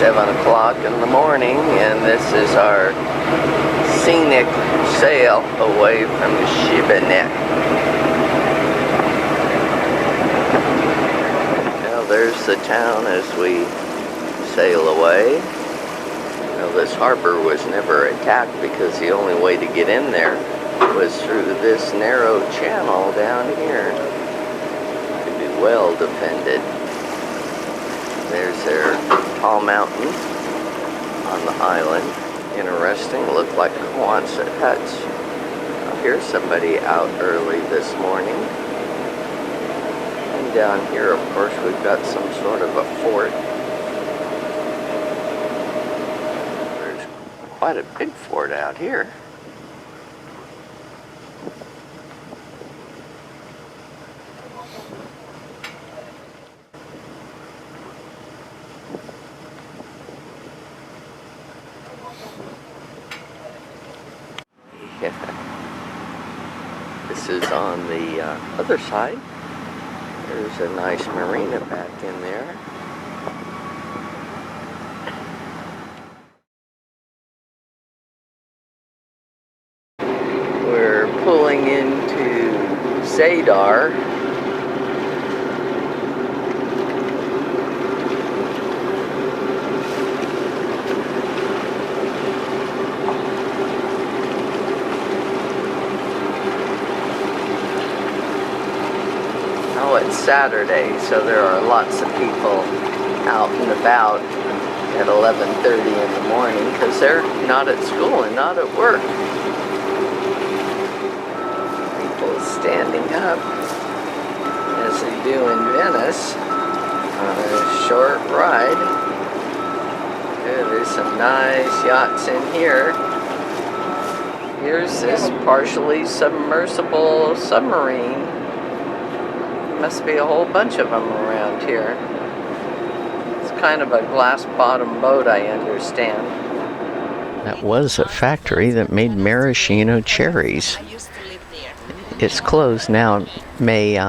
7 o'clock in the morning, and this is our scenic sail away from Šibenik. Now there's the town as we sail away. Now this harbor was never attacked because the only way to get in there was through this narrow channel down here. To be well defended. There's their tall mountain on the island. Interesting, look like Quonset huts. Here's somebody out early this morning. And down here, of course, we've got some sort of a fort. There's quite a big fort out here. This is on the other side. There's a nice marina back in there. We're pulling into Zadar. It's Saturday, so there are lots of people out and about at 11:30 in the morning because they're not at school and not at work. People standing up as they do in Venice on a short ride. Yeah, there's some nice yachts in here. Here's this partially submersible submarine. Must be a whole bunch of them around here. It's kind of a glass bottom boat, I understand. That was a factory that made maraschino cherries. It's closed now. It may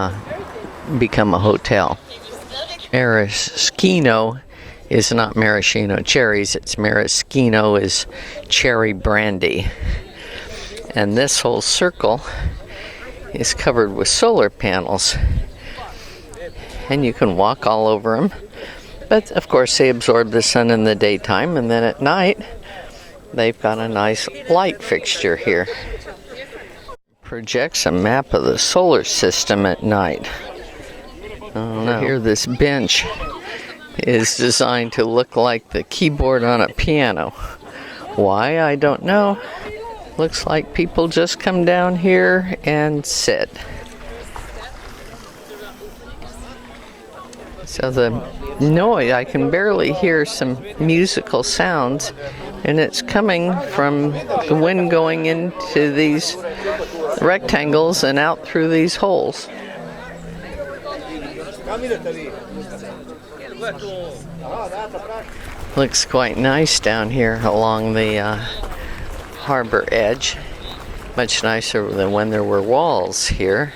become a hotel. Maraschino is not maraschino cherries. It's maraschino is cherry brandy. And this whole circle is covered with solar panels. And you can walk all over them. But of course they absorb the sun in the daytime, and then at night they've got a nice light fixture here. Projects a map of the solar system at night. Oh no. Here this bench is designed to look like the keyboard on a piano. Why, I don't know. Looks like people just come down here and sit. So the noise, I can barely hear some musical sounds, and it's coming from the wind going into these rectangles and out through these holes. Looks quite nice down here along the harbor edge. Much nicer than when there were walls here.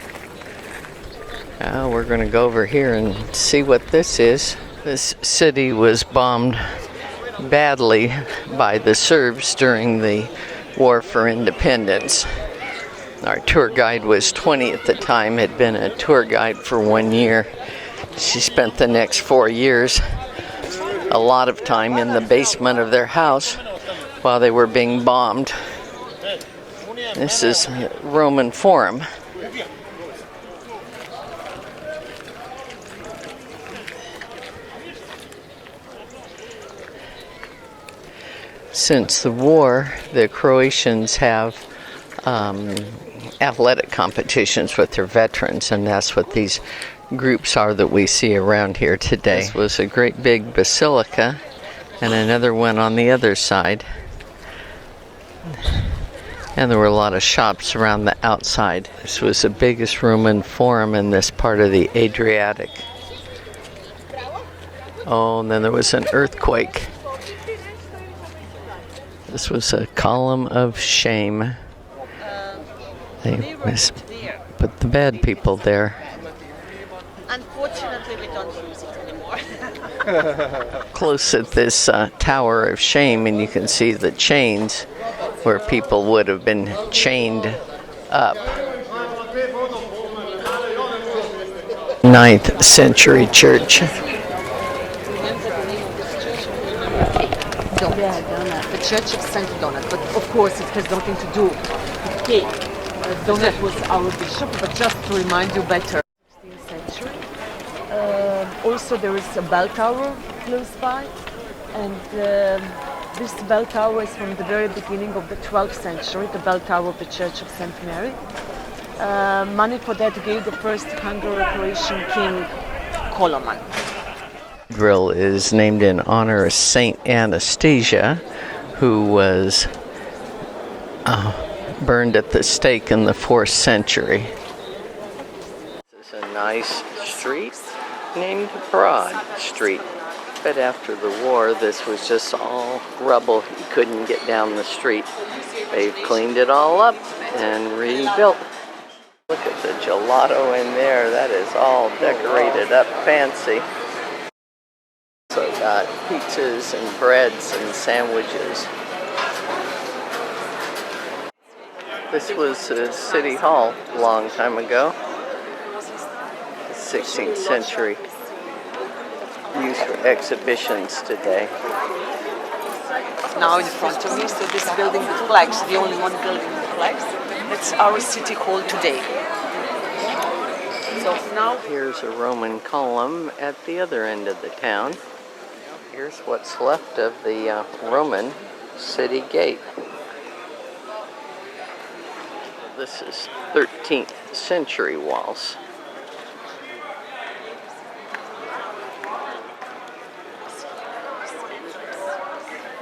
We're going to go over here and see what this is. This city was bombed badly by the Serbs during the War for Independence. Our tour guide was 20 at the time, had been a tour guide for 1 year. She spent the next 4 years, a lot of time in the basement of their house while they were being bombed. This is Roman Forum. Since the war, the Croatians have athletic competitions with their veterans, and that's what these groups are that we see around here today. This was a great big basilica, and another one on the other side. And there were a lot of shops around the outside. This was the biggest Roman forum in this part of the Adriatic. Oh, and then there was an earthquake. This was a column of shame. They put the bad people there. Unfortunately, we don't use it anymore. Close at this Tower of Shame, and you can see the chains where people would have been chained up. 9th century church. Donut. The Church of Saint Donat, but of course it has nothing to do with cake. Donat was our bishop, but just to remind you better. 16th century. Also there is a bell tower close by, and this bell tower is from the very beginning of the 12th century, the bell tower of the Church of St. Mary. Money for that gave the first Hungary-Croatian king, Koloman. Grill is named in honor of Saint Anastasia, who was burned at the stake in the 4th century. This is a nice street named Broad Street. But after the war, this was just all rubble. You couldn't get down the street. They've cleaned it all up and rebuilt. Look at the gelato in there. That is all decorated up fancy. So got pizzas and breads and sandwiches. This was a city hall a long time ago. 16th century. Used for exhibitions today. Now in front of me, so this building with flags, the only one building with flags, that's our city hall today. So now here's a Roman column at the other end of the town. Here's what's left of the Roman city gate. This is 13th century walls.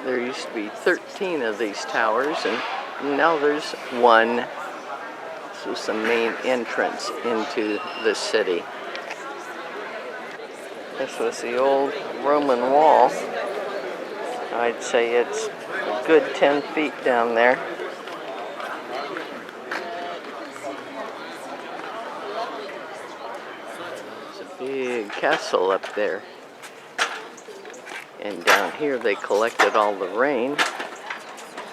There used to be 13 of these towers, and now there's one. This was the main entrance into the city. This was the old Roman wall. I'd say it's a good 10 feet down there. There's a big castle up there. And down here they collected all the rain,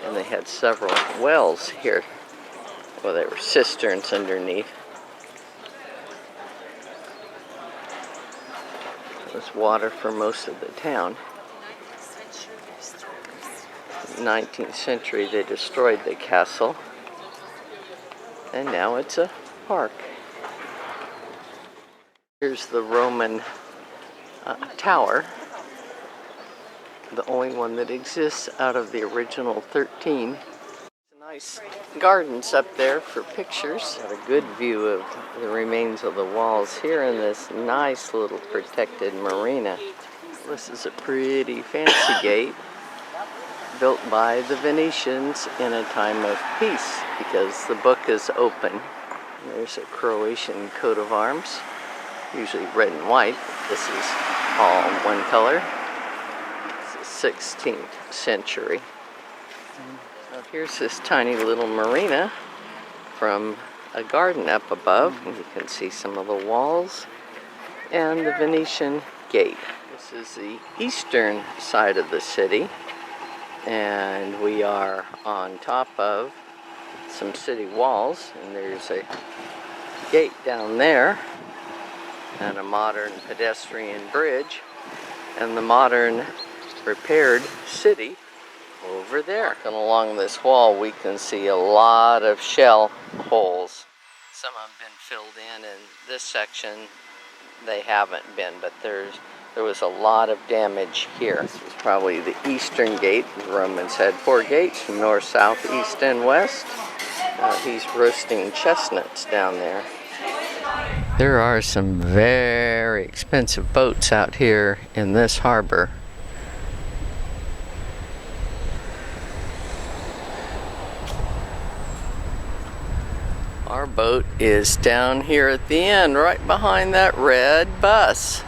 and they had several wells here. Well, there were cisterns underneath. It was water for most of the town. 19th century they destroyed the castle, and now it's a park. Here's the Roman tower. The only one that exists out of the original 13. Nice gardens up there for pictures. Got a good view of the remains of the walls here in this nice little protected marina. This is a pretty fancy gate built by the Venetians in a time of peace because the book is open. There's a Croatian coat of arms, usually red and white. This is all one color. 16th century. So here's this tiny little marina from a garden up above. And you can see some of the walls and the Venetian gate. This is the eastern side of the city, and we are on top of some city walls, and there's a gate down there and a modern pedestrian bridge and the modern repaired city over there. And along this wall we can see a lot of shell holes. Some have been filled in this section they haven't been, but there was a lot of damage here. This was probably the eastern gate. The Romans had 4 gates, north, south, east, and west. He's roasting chestnuts down there. There are some very expensive boats out here in this harbor. Our boat is down here at the end, right behind that red bus.